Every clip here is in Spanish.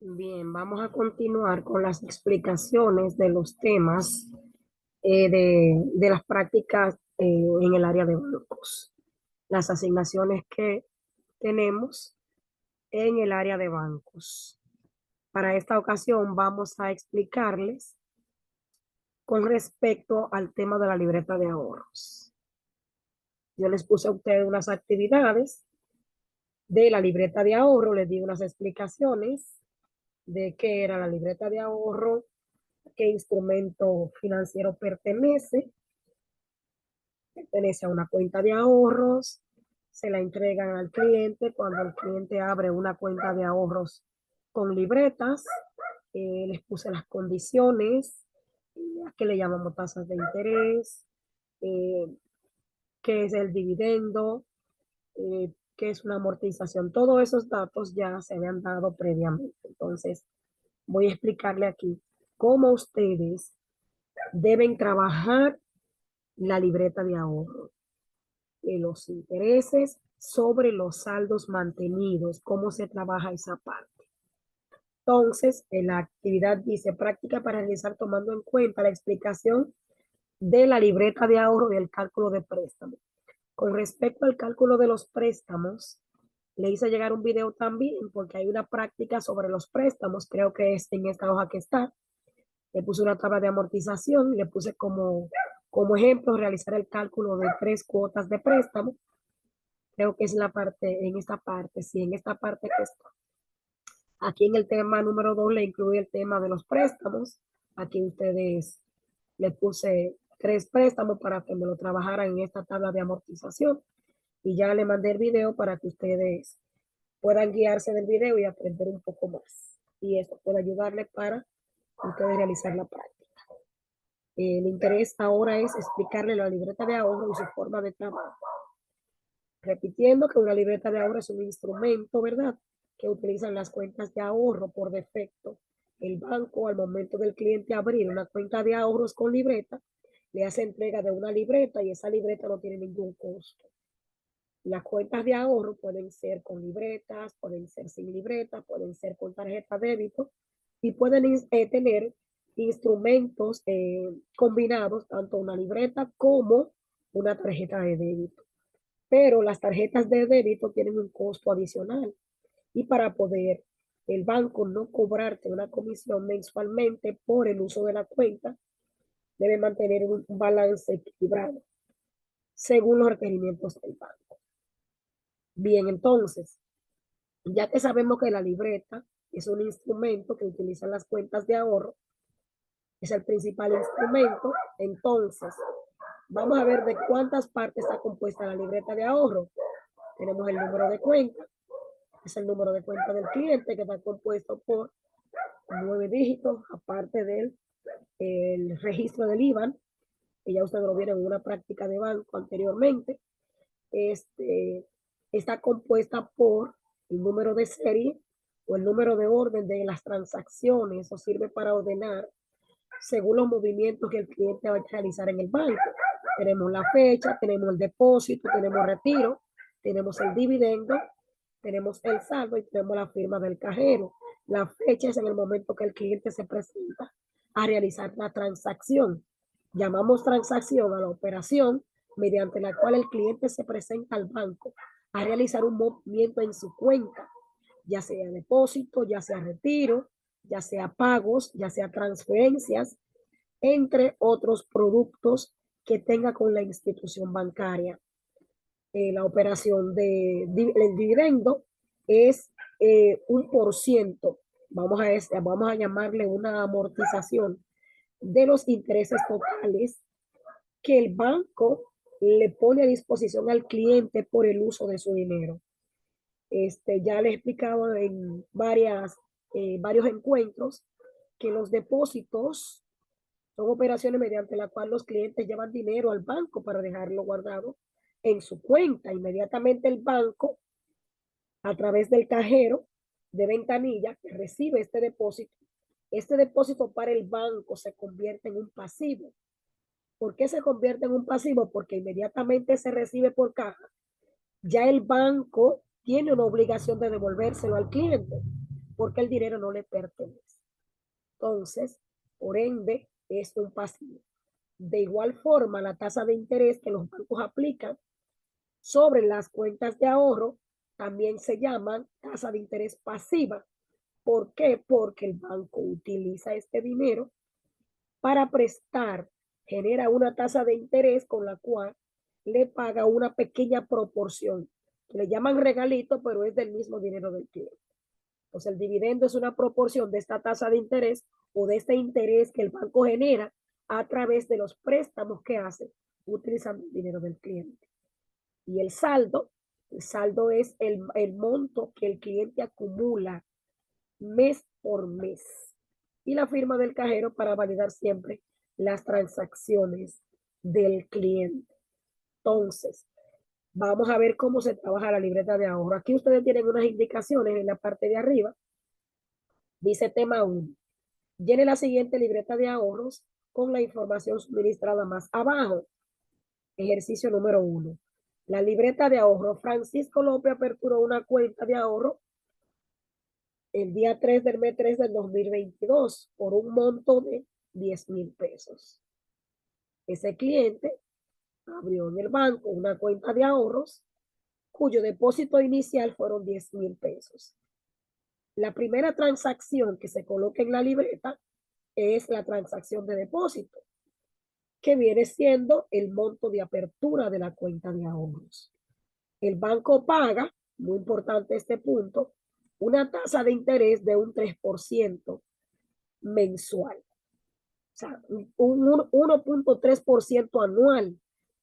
Bien, vamos a continuar con las explicaciones de los temas de las prácticas en el área de bancos, las asignaciones que tenemos en el área de bancos. Para esta ocasión vamos a explicarles con respecto al tema de la libreta de ahorros. Yo les puse a ustedes unas actividades de la libreta de ahorro, les di unas explicaciones de qué era la libreta de ahorro, qué instrumento financiero pertenece a una cuenta de ahorros, se la entregan al cliente cuando el cliente abre una cuenta de ahorros con libretas, les puse las condiciones, a qué le llamamos tasas de interés, eh, qué es el dividendo, qué es una amortización, todos esos datos ya se habían dado previamente. Entonces, voy a explicarle aquí cómo ustedes deben trabajar la libreta de ahorro, los intereses sobre los saldos mantenidos, cómo se trabaja esa parte. Entonces, en la actividad dice práctica para realizar tomando en cuenta la explicación de la libreta de ahorro y el cálculo de préstamos. Con respecto al cálculo de los préstamos, le hice llegar un video también porque hay una práctica sobre los préstamos, creo que es en esta hoja que está. Le puse una tabla de amortización y le puse como ejemplo realizar el cálculo de 3 cuotas de préstamo. Creo que es la parte, en esta parte, sí, en esta parte que está. Aquí en el tema número 2 le incluye el tema de los préstamos. Aquí ustedes le puse 3 préstamos para que me lo trabajaran en esta tabla de amortización. Y ya le mandé el video para que ustedes puedan guiarse del video y aprender un poco más. Y esto puede ayudarle para ustedes realizar la práctica. El interés ahora es explicarle la libreta de ahorro y su forma de trabajo. Repitiendo que una libreta de ahorro es un instrumento, ¿verdad?, que utilizan las cuentas de ahorro por defecto. El banco, al momento del cliente abrir una cuenta de ahorros con libreta, le hace entrega de una libreta y esa libreta no tiene ningún costo. Las cuentas de ahorro pueden ser con libretas, pueden ser sin libreta, pueden ser con tarjeta de débito y pueden tener instrumentos combinados, tanto una libreta como una tarjeta de débito. Pero las tarjetas de débito tienen un costo adicional y para poder el banco no cobrarte una comisión mensualmente por el uso de la cuenta, debe mantener un balance equilibrado según los requerimientos del banco. Bien, entonces, ya que sabemos que la libreta es un instrumento que utilizan las cuentas de ahorro, es el principal instrumento, entonces vamos a ver de cuántas partes está compuesta la libreta de ahorro. Tenemos el número de cuenta, es el número de cuenta del cliente que está compuesto por 9 dígitos, aparte del el registro del IBAN, que ya ustedes lo vieron en una práctica de banco anteriormente. Está compuesta por el número de serie o el número de orden de las transacciones. Eso sirve para ordenar según los movimientos que el cliente va a realizar en el banco. Tenemos la fecha, tenemos el depósito, tenemos retiro, tenemos el dividendo, tenemos el saldo y tenemos la firma del cajero. La fecha es en el momento que el cliente se presenta a realizar la transacción. Llamamos transacción a la operación mediante la cual el cliente se presenta al banco a realizar un movimiento en su cuenta, ya sea depósito, ya sea retiro, ya sea pagos, ya sea transferencias, entre otros productos que tenga con la institución bancaria. La operación del dividendo es 1%, vamos a llamarle una amortización de los intereses totales que el banco le pone a disposición al cliente por el uso de su dinero. Ya le he explicado en varios encuentros que los depósitos son operaciones mediante las cuales los clientes llevan dinero al banco para dejarlo guardado en su cuenta. Inmediatamente el banco, a través del cajero de ventanilla que recibe este depósito para el banco se convierte en un pasivo. ¿Por qué se convierte en un pasivo? Porque inmediatamente se recibe por caja, ya el banco tiene una obligación de devolvérselo al cliente. porque el dinero no le pertenece. Entonces, por ende, es un pasivo. De igual forma, la tasa de interés que los bancos aplican sobre las cuentas de ahorro también se llaman tasa de interés pasiva. ¿Por qué? Porque el banco utiliza este dinero para prestar, genera una tasa de interés con la cual le paga una pequeña proporción. Le llaman regalito, pero es del mismo dinero del cliente. Entonces, el dividendo es una proporción de esta tasa de interés o de este interés que el banco genera a través de los préstamos que hace utilizando el dinero del cliente. Y el saldo es el monto que el cliente acumula mes por mes. Y la firma del cajero para validar siempre las transacciones del cliente. Entonces, vamos a ver cómo se trabaja la libreta de ahorro. Aquí ustedes tienen unas indicaciones en la parte de arriba. Dice tema 1. Llene la siguiente libreta de ahorros con la información suministrada más abajo. Ejercicio número 1. La libreta de ahorro. Francisco López aperturó una cuenta de ahorro el día 3 del mes 3 del 2022 por un monto de 10,000 pesos. Ese cliente abrió en el banco una cuenta de ahorros cuyo depósito inicial fueron 10,000 pesos. La primera transacción que se coloca en la libreta es la transacción de depósito, que viene siendo el monto de apertura de la cuenta de ahorros. El banco paga, muy importante este punto, una tasa de interés de un 3% mensual. O sea, un 1.3% anual,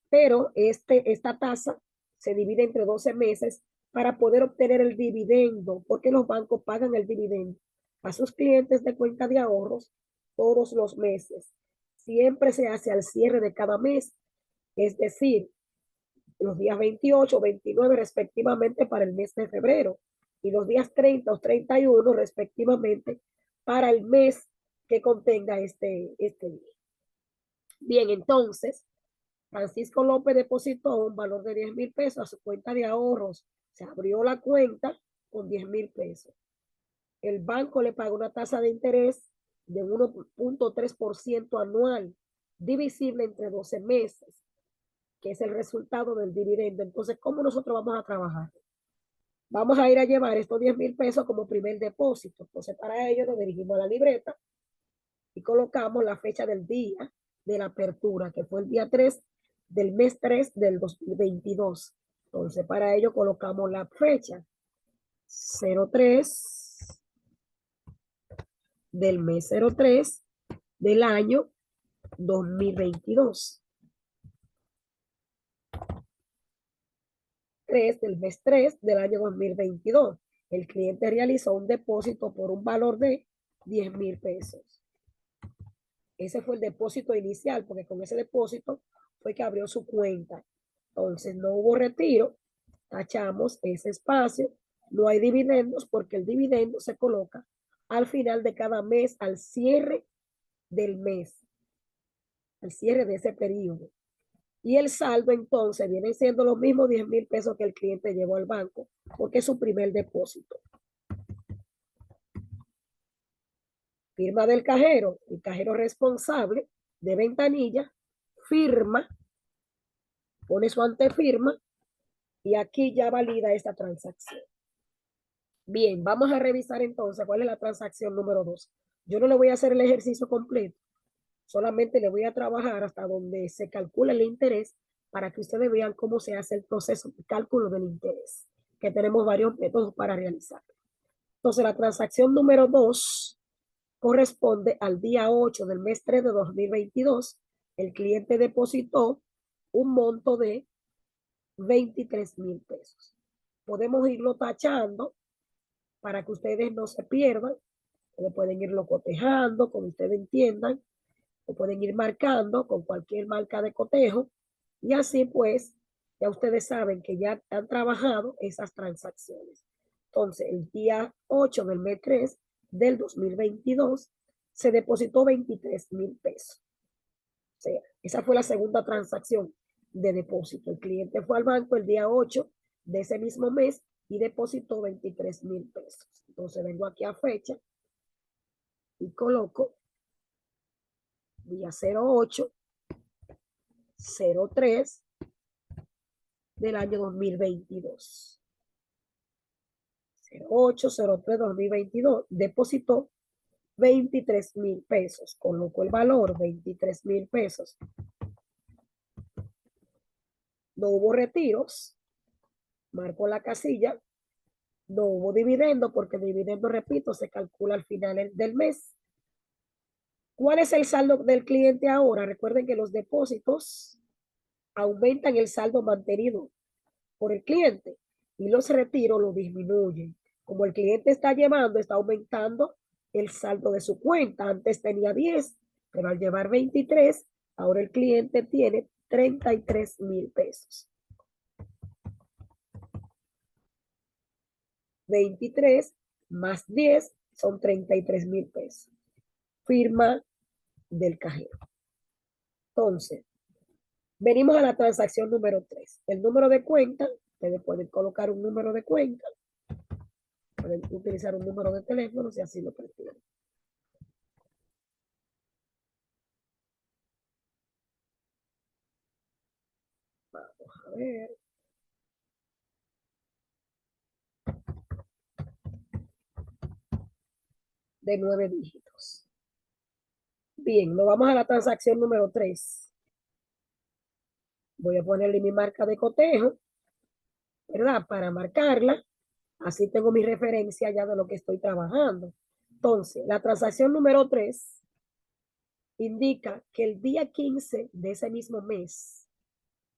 pero esta tasa se divide entre 12 meses para poder obtener el dividendo, porque los bancos pagan el dividendo a sus clientes de cuenta de ahorros todos los meses. Siempre se hace al cierre de cada mes, es decir, los días 28 o 29 respectivamente para el mes de febrero y los días 30 o 31 respectivamente para el mes que contenga este día. Bien, entonces, Francisco López depositó un valor de 10,000 pesos a su cuenta de ahorros. Se abrió la cuenta con 10,000 pesos. El banco le paga una tasa de interés de 1.3% anual, divisible entre 12 meses, que es el resultado del dividendo. Entonces, ¿cómo nosotros vamos a trabajar? Vamos a ir a llevar estos 10,000 pesos como primer depósito. Entonces, para ello nos dirigimos a la libreta y colocamos la fecha del día de la apertura, que fue el día 3 del mes 3 del 2022. Entonces, para ello colocamos la fecha 03 del mes 03 del año 2022. 3 del mes 3 del año 2022. El cliente realizó un depósito por un valor de 10,000 pesos. Ese fue el depósito inicial, porque con ese depósito fue que abrió su cuenta. Entonces no hubo retiro, tachamos ese espacio, no hay dividendos porque el dividendo se coloca al final de cada mes, al cierre del mes, al cierre de ese periodo. Y el saldo entonces viene siendo los mismos 10,000 pesos que el cliente llevó al banco, porque es su primer depósito. Firma del cajero, el cajero responsable de ventanilla, firma, pone su antefirma y aquí ya valida esta transacción. Bien, vamos a revisar entonces cuál es la transacción número 2. Yo no le voy a hacer el ejercicio completo, solamente le voy a trabajar hasta donde se calcula el interés para que ustedes vean cómo se hace el proceso de cálculo del interés, que tenemos varios métodos para realizar. Entonces, la transacción número 2 corresponde al día 8 del mes 3 de 2022. El cliente depositó un monto de 23,000 pesos. Podemos irlo tachando para que ustedes no se pierdan. Pueden irlo cotejando, como ustedes entiendan, o pueden ir marcando con cualquier marca de cotejo. Y así pues, ya ustedes saben que ya han trabajado esas transacciones. Entonces, el día 8 del mes 3 del 2022 se depositó 23,000 pesos. O sea, esa fue la segunda transacción de depósito. El cliente fue al banco el día 8 de ese mismo mes y depositó 23,000 pesos. Entonces vengo aquí a fecha y coloco día 08/03 del año 2022. 08/03/2022 depositó 23,000 pesos. Coloco el valor, 23,000 pesos. No hubo retiros. Marco la casilla. No hubo dividendo porque el dividendo, repito, se calcula al final del mes. ¿Cuál es el saldo del cliente ahora? Recuerden que los depósitos aumentan el saldo mantenido por el cliente y los retiros lo disminuyen. Como el cliente está llevando, está aumentando el saldo de su cuenta. Antes tenía 10, pero al llevar 23, ahora el cliente tiene 33,000 pesos. 23 más 10 son 33,000 pesos. Firma del cajero. Entonces, venimos a la transacción número 3. El número de cuenta, ustedes pueden colocar un número de cuenta, pueden utilizar un número de teléfono si así lo prefieren. Vamos a ver. De 9 dígitos. Bien, nos vamos a la transacción número 3. Voy a ponerle mi marca de cotejo, ¿verdad? Para marcarla. Así tengo mi referencia ya de lo que estoy trabajando. Entonces, la transacción número 3 indica que el día 15 de ese mismo mes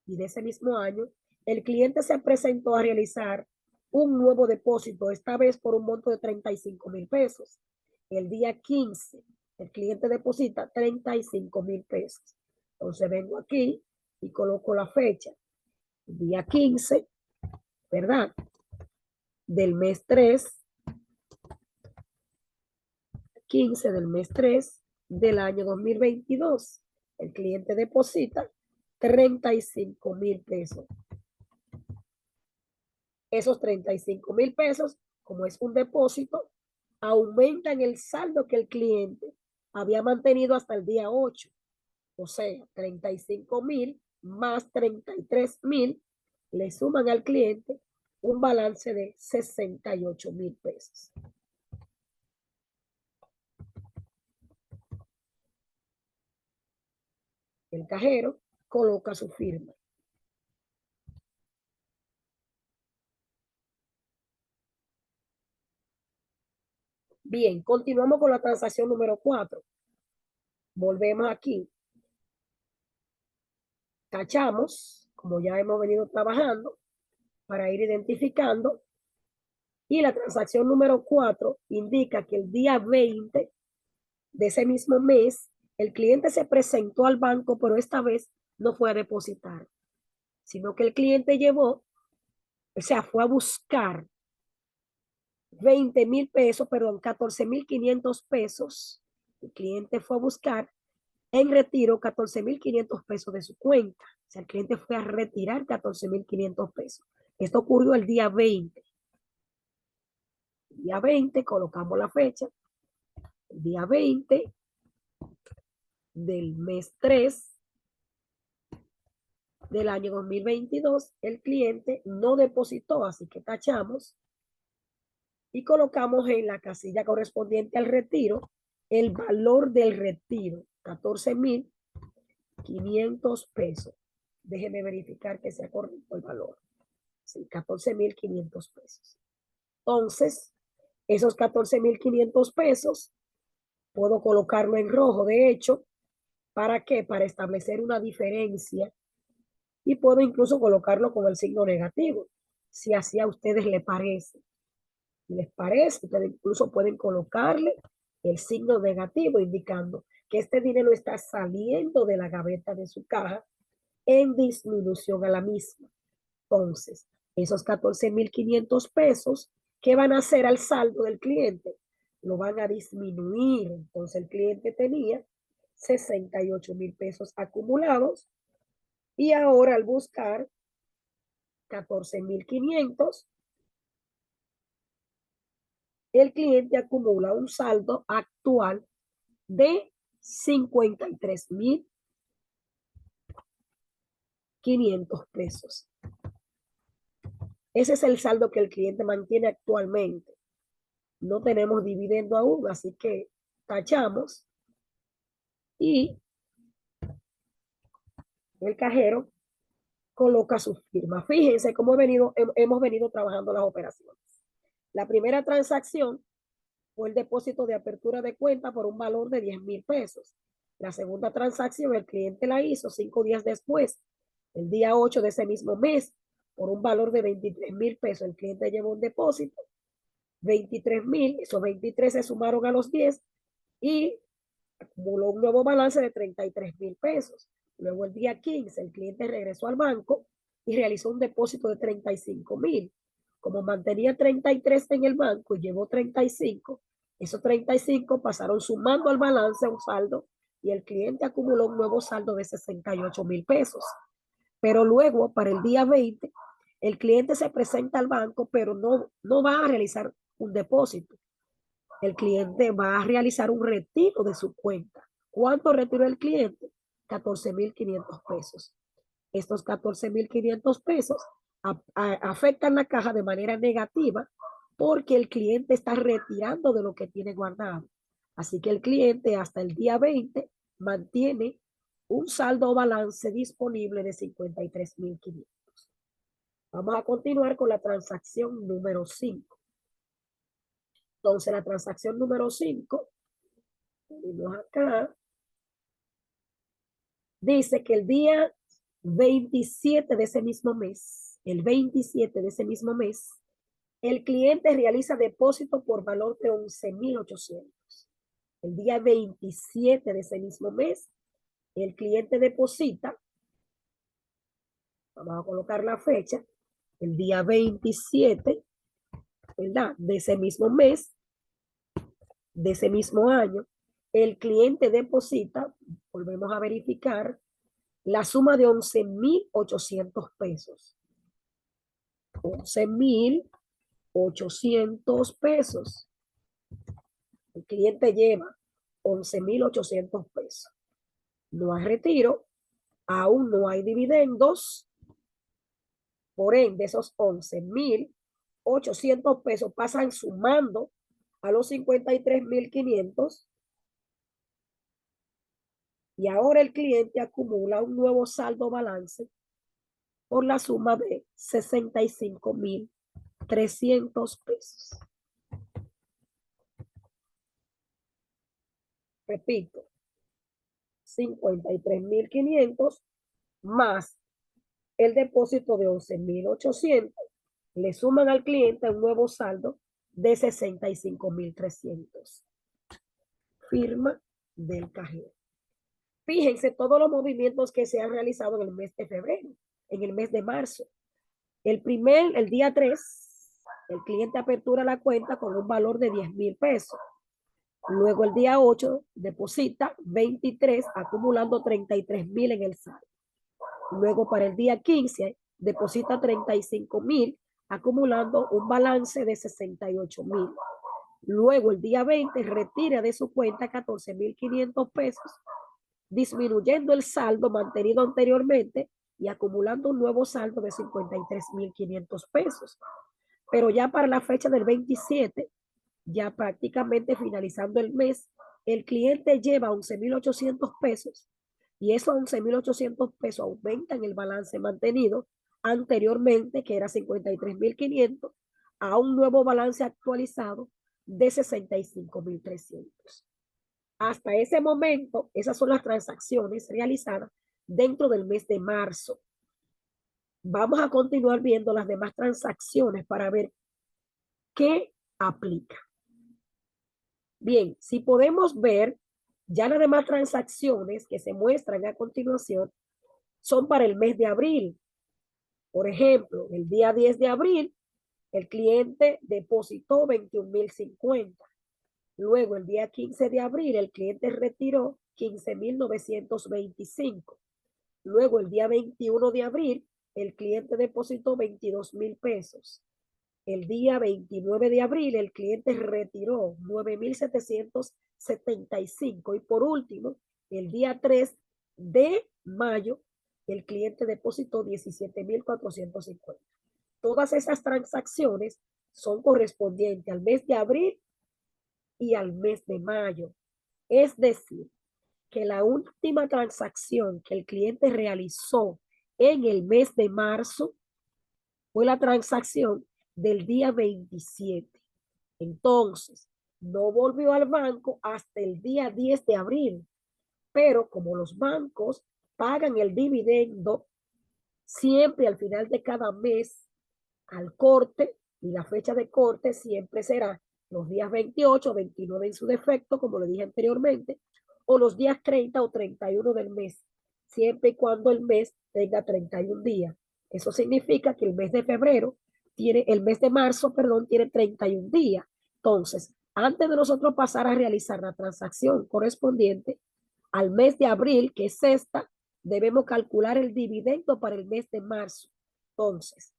y de ese mismo año, el cliente se presentó a realizar un nuevo depósito, esta vez por un monto de 35,000 pesos. El día 15, el cliente deposita 35,000 pesos. Entonces vengo aquí y coloco la fecha, día 15, ¿verdad? Del mes 3, 15 del mes 3 del año 2022. El cliente deposita 35,000 pesos. Esos 35,000 pesos, como es un depósito, aumentan el saldo que el cliente había mantenido hasta el día 8. O sea, 35,000 más 33,000 le suman al cliente un balance de 68,000 pesos. El cajero coloca su firma. Bien, continuamos con la transacción número 4. Volvemos aquí. Tachamos, como ya hemos venido trabajando, para ir identificando. Y la transacción número 4 indica que el día 20 de ese mismo mes, el cliente se presentó al banco, pero esta vez no fue a depositar, sino que el cliente llevó, o sea, fue a buscar 20,000 pesos, perdón, 14,500 pesos. El cliente fue a buscar en retiro 14,500 pesos de su cuenta. O sea, el cliente fue a retirar 14,500 pesos. Esto ocurrió el día 20. El día 20, colocamos la fecha. El día 20 del mes 3 del año 2022, el cliente no depositó, así que tachamos y colocamos en la casilla correspondiente al retiro el valor del retiro, 14,500 pesos. Déjeme verificar que sea correcto el valor. Sí, 14,500 pesos. Entonces, esos 14,500 pesos puedo colocarlo en rojo, de hecho. ¿Para qué? Para establecer una diferencia, y puedo incluso colocarlo con el signo negativo, si así a ustedes les parece. ¿Les parece? Ustedes incluso pueden colocarle el signo negativo indicando que este dinero está saliendo de la gaveta de su caja en disminución a la misma. Entonces, esos 14,500 pesos, ¿qué van a hacer al saldo del cliente? Lo van a disminuir. Entonces, el cliente tenía 68,000 pesos acumulados y ahora al buscar 14,500, el cliente acumula un saldo actual de 53,500 pesos. Ese es el saldo que el cliente mantiene actualmente. No tenemos dividendo aún, así que tachamos y el cajero coloca su firma. Fíjense cómo hemos venido trabajando las operaciones. La primera transacción fue el depósito de apertura de cuenta por un valor de 10,000 pesos. La segunda transacción el cliente la hizo 5 días después, el día 8 de ese mismo mes, por un valor de 23,000 pesos. El cliente llevó un depósito, 23,000, esos 23 se sumaron a los 10 y acumuló un nuevo balance de 33,000 pesos. Luego el día 15 el cliente regresó al banco y realizó un depósito de 35,000. Como mantenía 33 en el banco y llevó 35, esos 35 pasaron sumando al balance un saldo y el cliente acumuló un nuevo saldo de 68,000 pesos. Pero luego, para el día 20, el cliente se presenta al banco, pero no va a realizar un depósito. El cliente va a realizar un retiro de su cuenta. ¿Cuánto retiró el cliente? 14,500 pesos. Estos 14,500 pesos afectan la caja de manera negativa porque el cliente está retirando de lo que tiene guardado. Así que el cliente hasta el día 20 mantiene un saldo o balance disponible de 53,500. Vamos a continuar con la transacción número 5. Entonces, la transacción número 5, venimos acá, dice que el día 27 de ese mismo mes, el 27 de ese mismo mes, el cliente realiza depósito por valor de 11,800. El día 27 de ese mismo mes, el cliente deposita, vamos a colocar la fecha, el día 27, ¿verdad? De ese mismo mes, de ese mismo año, el cliente deposita, volvemos a verificar, la suma de 11,800 pesos. 11,800 pesos. El cliente lleva 11,800 pesos. No hay retiro, aún no hay dividendos. Por ende, esos 11,800 pesos pasan sumando a los 53,500 y ahora el cliente acumula un nuevo saldo balance por la suma de 65,300 pesos. Repito, 53,500 más el depósito de 11,800, le suman al cliente un nuevo saldo de 65,300. Firma del cajero. Fíjense todos los movimientos que se han realizado en el mes de febrero, en el mes de marzo. El día 3, el cliente apertura la cuenta con un valor de 10,000 pesos. Luego el día 8 deposita 23, acumulando 33,000 en el saldo. Luego para el día 15 deposita 35,000, acumulando un balance de 68,000. Luego el día 20 retira de su cuenta 14,500 pesos, disminuyendo el saldo mantenido anteriormente y acumulando un nuevo saldo de 53,500 pesos. Pero ya para la fecha del 27, ya prácticamente finalizando el mes, el cliente lleva 11,800 pesos y esos 11,800 pesos aumentan el balance mantenido anteriormente, que era 53,500, a un nuevo balance actualizado de 65,300. Hasta ese momento, esas son las transacciones realizadas dentro del mes de marzo. Vamos a continuar viendo las demás transacciones para ver qué aplica. Bien, si podemos ver, ya las demás transacciones que se muestran a continuación son para el mes de abril. Por ejemplo, el día 10 de abril, el cliente depositó 21,050. Luego, el día 15 de abril, el cliente retiró 15,925. Luego, el día 21 de abril, el cliente depositó 22,000 pesos. El día 29 de abril, el cliente retiró 9.775 y por último, el día 3 de mayo, el cliente depositó 17.450. Todas esas transacciones son correspondientes al mes de abril y al mes de mayo. Es decir, que la última transacción que el cliente realizó en el mes de marzo fue la transacción del día 27. Entonces, no volvió al banco hasta el día 10 de abril, pero como los bancos pagan el dividendo siempre al final de cada mes al corte, y la fecha de corte siempre será los días 28, 29 en su defecto, como le dije anteriormente, o los días 30 o 31 del mes, siempre y cuando el mes tenga 31 días. Eso significa que el mes de febrero tiene, el mes de marzo, perdón, tiene 31 días. Entonces, antes de nosotros pasar a realizar la transacción correspondiente al mes de abril, que es esta, debemos calcular el dividendo para el mes de marzo. Entonces,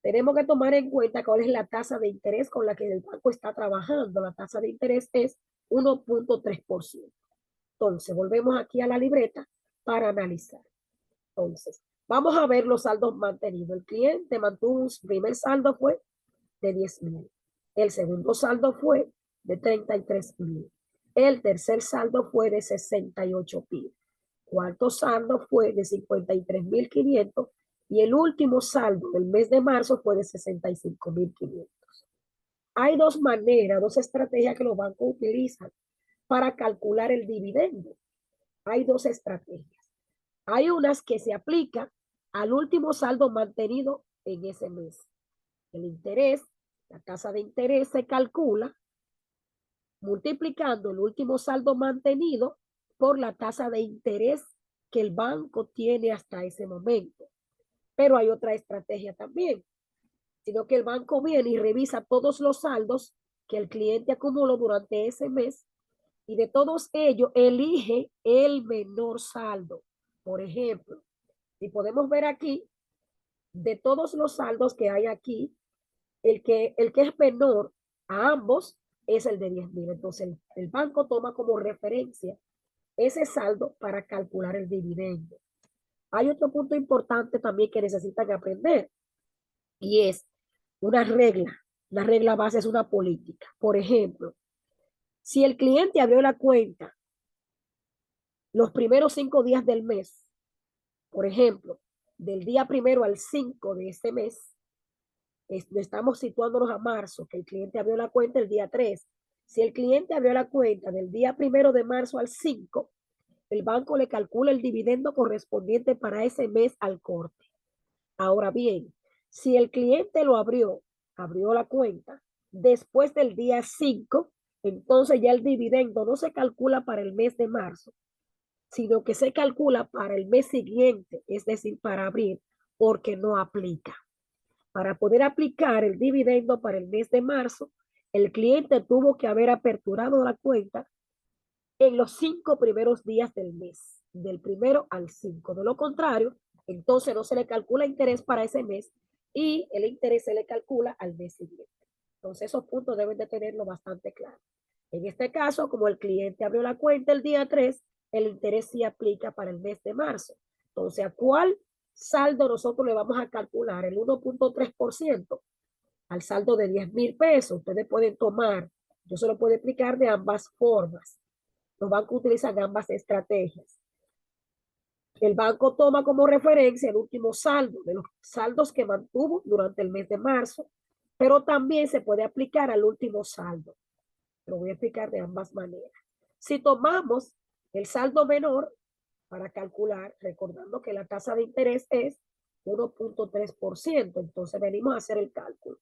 tenemos que tomar en cuenta cuál es la tasa de interés con la que el banco está trabajando. La tasa de interés es 1.3%. Entonces, volvemos aquí a la libreta para analizar. Entonces, vamos a ver los saldos mantenidos. El cliente mantuvo su primer saldo fue de 10.000. El segundo saldo fue de 33.000. El tercer saldo fue de 68.000. Cuarto saldo fue de 53.500 y el último saldo del mes de marzo fue de 65.500. Hay dos maneras, dos estrategias que los bancos utilizan para calcular el dividendo. Hay dos estrategias. Hay unas que se aplican al último saldo mantenido en ese mes. El interés, la tasa de interés se calcula multiplicando el último saldo mantenido por la tasa de interés que el banco tiene hasta ese momento. Pero hay otra estrategia también, sino que el banco viene y revisa todos los saldos que el cliente acumuló durante ese mes y de todos ellos elige el menor saldo. Por ejemplo, si podemos ver aquí, de todos los saldos que hay aquí, el que es menor a ambos es el de 10.000. Entonces, el banco toma como referencia ese saldo para calcular el dividendo. Hay otro punto importante también que necesitan aprender y es una regla. La regla base es una política. Por ejemplo, si el cliente abrió la cuenta los primeros 5 días del mes, por ejemplo, del día primero al 5 de este mes, estamos situándonos a marzo, que el cliente abrió la cuenta el día 3. Si el cliente abrió la cuenta del día primero de marzo al 5, el banco le calcula el dividendo correspondiente para ese mes al corte. Ahora bien, si el cliente abrió la cuenta después del día 5, entonces ya el dividendo no se calcula para el mes de marzo, sino que se calcula para el mes siguiente, es decir, para abril, porque no aplica. Para poder aplicar el dividendo para el mes de marzo, el cliente tuvo que haber aperturado la cuenta en los 5 primeros días del mes, del primero al 5. De lo contrario, entonces no se le calcula interés para ese mes y el interés se le calcula al mes siguiente. Entonces esos puntos deben de tenerlo bastante claro. En este caso, como el cliente abrió la cuenta el día 3, el interés sí aplica para el mes de marzo. Entonces, ¿a cuál saldo nosotros le vamos a calcular? El 1.3% al saldo de 10.000 pesos. Ustedes pueden tomar, yo se lo puedo explicar de ambas formas. Los bancos utilizan ambas estrategias. El banco toma como referencia el último saldo de los saldos que mantuvo durante el mes de marzo, pero también se puede aplicar al último saldo. Lo voy a explicar de ambas maneras. Si tomamos el saldo menor para calcular, recordando que la tasa de interés es 1.3%, entonces venimos a hacer el cálculo.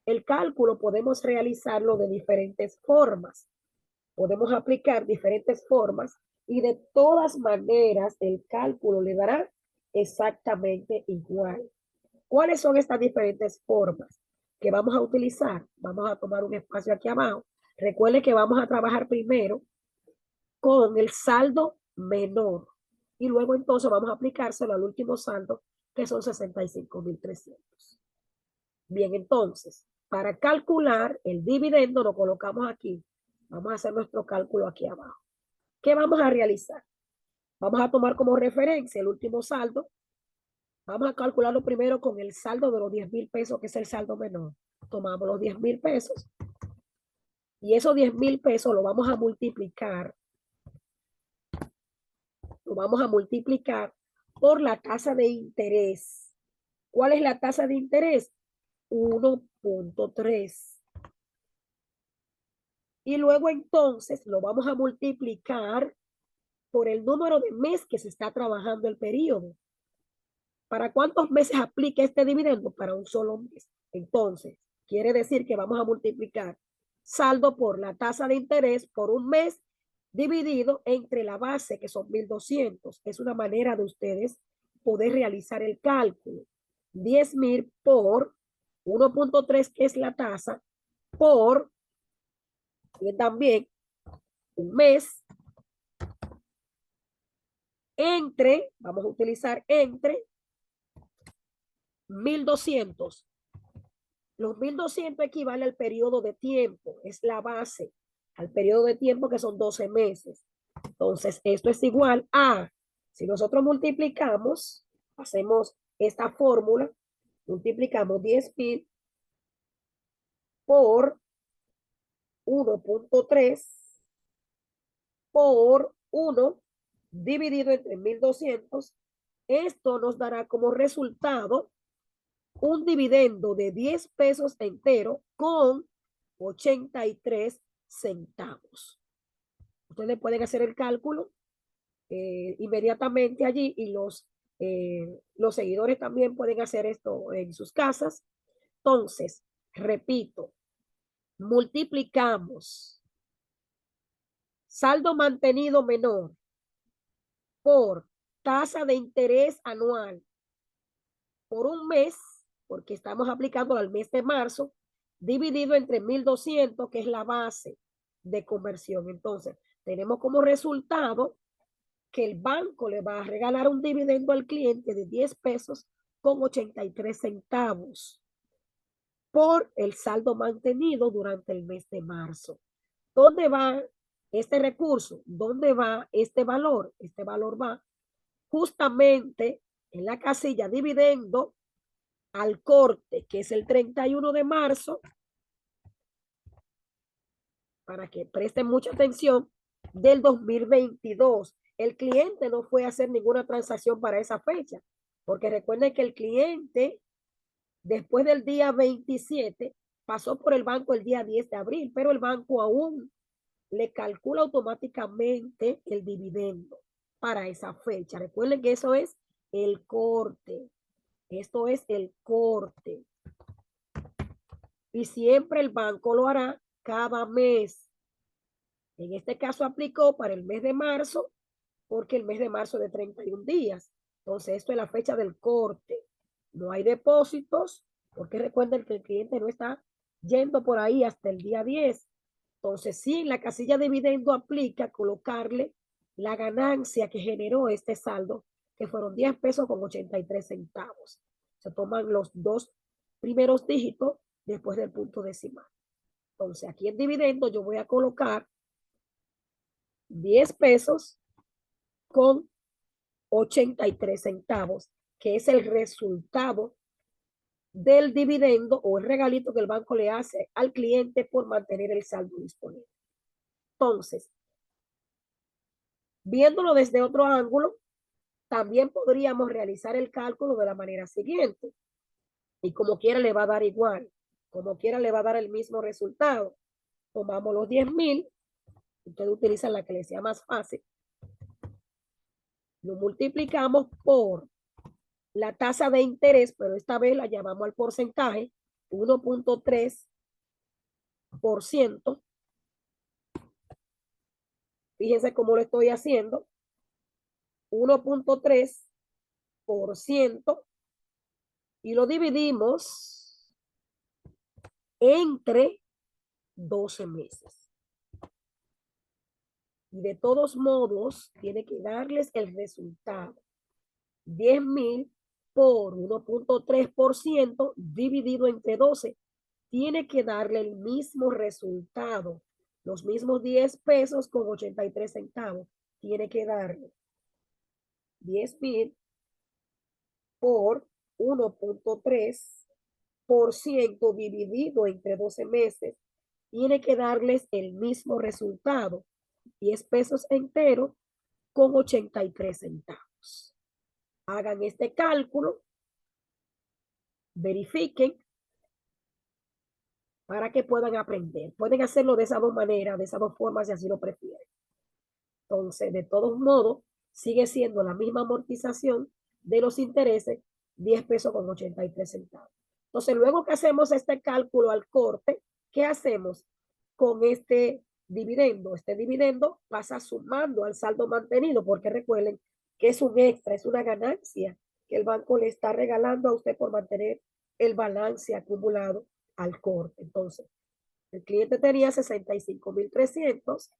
El cálculo podemos realizarlo de diferentes formas. Podemos aplicar diferentes formas y de todas maneras el cálculo le dará exactamente igual. ¿Cuáles son estas diferentes formas que vamos a utilizar? Vamos a tomar un espacio aquí abajo. Recuerde que vamos a trabajar primero con el saldo menor y luego entonces vamos a aplicárselo al último saldo, que son 65.300. Bien, entonces, para calcular el dividendo, lo colocamos aquí. Vamos a hacer nuestro cálculo aquí abajo. ¿Qué vamos a realizar? Vamos a tomar como referencia el último saldo. Vamos a calcularlo primero con el saldo de los 10,000 pesos, que es el saldo menor. Tomamos los 10,000 pesos y esos 10,000 pesos lo vamos a multiplicar. Lo vamos a multiplicar por la tasa de interés. ¿Cuál es la tasa de interés? 1.3. Y luego entonces lo vamos a multiplicar por el número de meses que se está trabajando el periodo. ¿Para cuántos meses aplica este dividendo? Para un solo mes. Entonces, quiere decir que vamos a multiplicar saldo por la tasa de interés por un mes dividido entre la base, que son 1,200. Es una manera de ustedes poder realizar el cálculo. 10,000 por 1.3, que es la tasa, por, y también un mes, entre, vamos a utilizar entre 1,200. Los 1,200 equivale al periodo de tiempo, es la base, al periodo de tiempo que son 12 meses. Entonces, esto es igual a, si nosotros multiplicamos, hacemos esta fórmula, multiplicamos 10,000 por 1.3 por 1 dividido entre 1,200. Esto nos dará como resultado un dividendo de 10 pesos entero con 83 centavos. Ustedes pueden hacer el cálculo inmediatamente allí y los seguidores también pueden hacer esto en sus casas. Entonces, repito, multiplicamos saldo mantenido menor por tasa de interés anual por un mes, porque estamos aplicando al mes de marzo, dividido entre 1,200, que es la base de conversión. Entonces, tenemos como resultado que el banco le va a regalar un dividendo al cliente de 10 pesos con 83 centavos por el saldo mantenido durante el mes de marzo. ¿Dónde va este recurso? ¿Dónde va este valor? Este valor va justamente en la casilla dividendo al corte, que es el 31 de marzo, para que presten mucha atención, del 2022. El cliente no fue a hacer ninguna transacción para esa fecha, porque recuerden que el cliente, después del día 27, pasó por el banco el día 10 de abril, pero el banco aún le calcula automáticamente el dividendo para esa fecha. Recuerden que eso es el corte. Esto es el corte. Y siempre el banco lo hará cada mes. En este caso aplicó para el mes de marzo, porque el mes de marzo es de 31 días. Entonces, esto es la fecha del corte. No hay depósitos, porque recuerden que el cliente no está yendo por ahí hasta el día 10. Entonces, sí, en la casilla de dividendo aplica colocarle la ganancia que generó este saldo, que fueron 10 pesos con 83 centavos. Se toman los dos primeros dígitos después del punto decimal. Entonces, aquí en dividendo yo voy a colocar 10 pesos con 83 centavos, que es el resultado del dividendo o el regalito que el banco le hace al cliente por mantener el saldo disponible. Entonces, viéndolo desde otro ángulo, también podríamos realizar el cálculo de la manera siguiente. Y como quiera le va a dar igual, como quiera le va a dar el mismo resultado. Tomamos los 10,000, ustedes utilizan la que les sea más fácil, lo multiplicamos por la tasa de interés, pero esta vez la llamamos al porcentaje, 1.3%. Fíjense cómo lo estoy haciendo. 1.3% y lo dividimos entre 12 meses. Y de todos modos, tiene que darles el resultado. 10,000 por 1.3% dividido entre 12. Tiene que darle el mismo resultado, los mismos 10 pesos con 83 centavos. Tiene que darle 10,000 por 1.3% dividido entre 12 meses. Tiene que darles el mismo resultado, 10 pesos enteros con 83 centavos. Hagan este cálculo, verifiquen para que puedan aprender. Pueden hacerlo de esas dos maneras, de esas dos formas, si así lo prefieren. Entonces, de todos modos, sigue siendo la misma amortización de los intereses, 10 pesos con 83 centavos. Entonces, luego que hacemos este cálculo al corte, ¿qué hacemos con este dividendo? Este dividendo pasa sumando al saldo mantenido, porque recuerden que es un extra, es una ganancia que el banco le está regalando a usted por mantener el balance acumulado al corte. Entonces, el cliente tenía 65,300.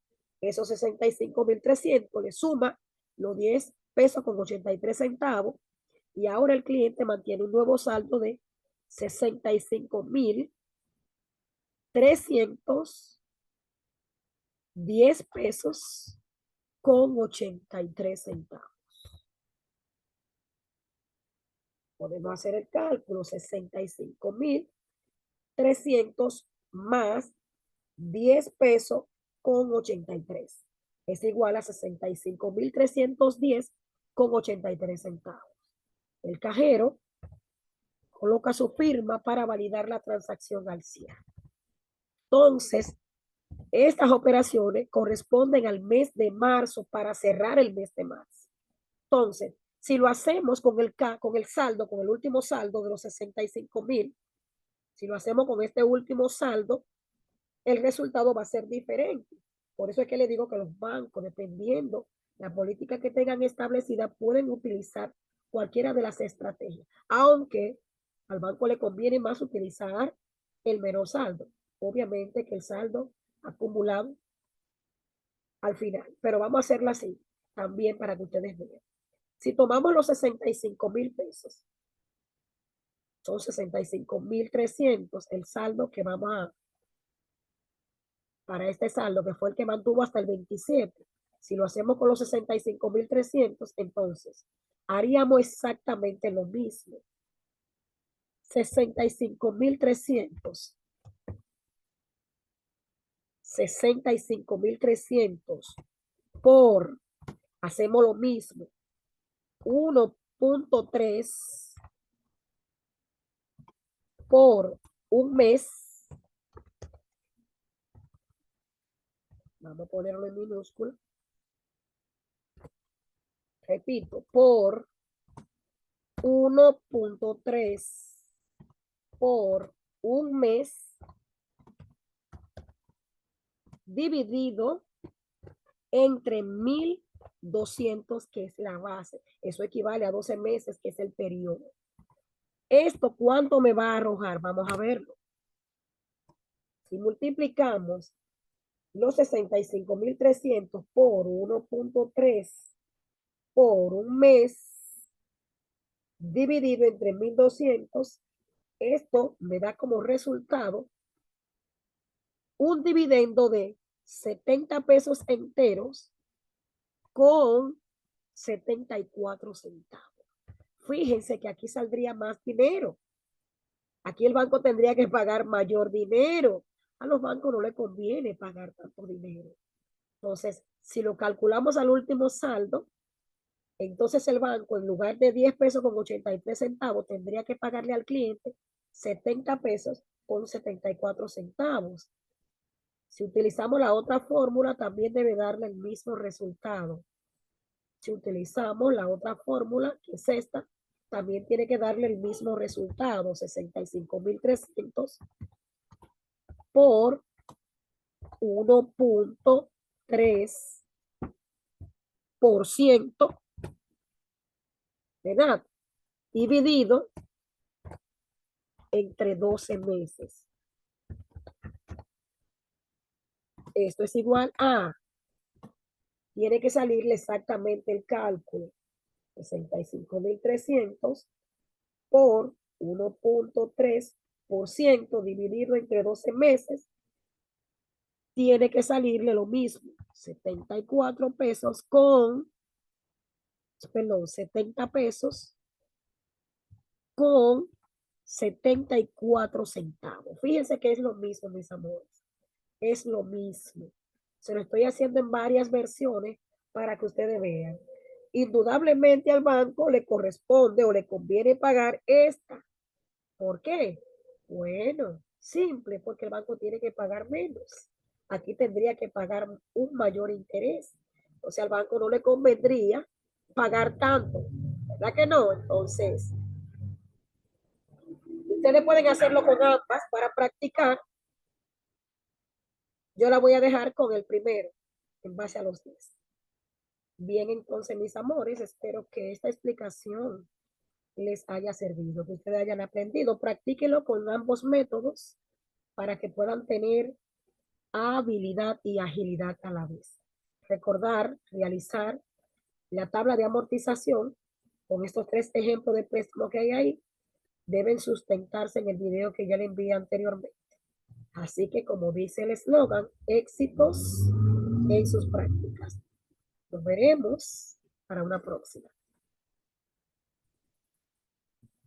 Esos 65,300 le suma los 10 pesos con 83 centavos. Y ahora el cliente mantiene un nuevo saldo de 65,310 pesos con 83 centavos. Podemos hacer el cálculo: 65,300 más 10 pesos con 83. Es igual a 65,310 con 83 centavos. El cajero coloca su firma para validar la transacción al cierre. Entonces, estas operaciones corresponden al mes de marzo para cerrar el mes de marzo. Entonces, si lo hacemos con el saldo, con el último saldo de los 65,000, si lo hacemos con este último saldo, el resultado va a ser diferente. Por eso es que le digo que los bancos, dependiendo la política que tengan establecida, pueden utilizar cualquiera de las estrategias, aunque al banco le conviene más utilizar el menor saldo. Obviamente que el saldo acumulado al final, pero vamos a hacerlo así también para que ustedes vean. Si tomamos los 65,000 pesos, son 65,300 el saldo que vamos a para este saldo, que fue el que mantuvo hasta el 27. Si lo hacemos con los 65,300, entonces haríamos exactamente lo mismo. 65,300. 65,300 por, hacemos lo mismo, 1.3 por un mes. Vamos a ponerlo en minúscula. Repito, por 1.3 por un mes dividido entre 1,200, que es la base. Eso equivale a 12 meses, que es el periodo. ¿Esto cuánto me va a arrojar? Vamos a verlo. Si multiplicamos los 65,300 por 1.3 por un mes dividido entre 1,200, esto me da como resultado un dividendo de 70 pesos enteros con 74 centavos. Fíjense que aquí saldría más dinero. Aquí el banco tendría que pagar mayor dinero. A los bancos no les conviene pagar tanto dinero. Entonces, si lo calculamos al último saldo, entonces el banco, en lugar de 10 pesos con 83 centavos, tendría que pagarle al cliente 70 pesos con 74 centavos. Si utilizamos la otra fórmula, también debe darle el mismo resultado. Si utilizamos la otra fórmula, que es esta, también tiene que darle el mismo resultado: 65,300 por 1.3%, ¿verdad? Dividido entre 12 meses. Esto es igual a, tiene que salirle exactamente el cálculo: 65,300 por 1.3% dividido entre 12 meses, tiene que salirle lo mismo, 74 pesos con, perdón, 70 pesos con 74 centavos. Fíjense que es lo mismo, mis amores. Es lo mismo. Se lo estoy haciendo en varias versiones para que ustedes vean. Indudablemente al banco le corresponde o le conviene pagar esta. ¿Por qué? Bueno, simple, porque el banco tiene que pagar menos. Aquí tendría que pagar un mayor interés. O sea, al banco no le convendría pagar tanto. ¿Verdad que no? Entonces, ustedes pueden hacerlo con ambas para practicar. Yo la voy a dejar con el primero, en base a los 10. Bien, entonces, mis amores, espero que esta explicación les haya servido, que ustedes hayan aprendido. Practíquenlo con ambos métodos para que puedan tener habilidad y agilidad a la vez. Recordar, realizar la tabla de amortización con estos 3 ejemplos de préstamo que hay ahí, deben sustentarse en el video que ya le envié anteriormente. Así que, como dice el eslogan, éxitos en sus prácticas. Nos veremos para una próxima.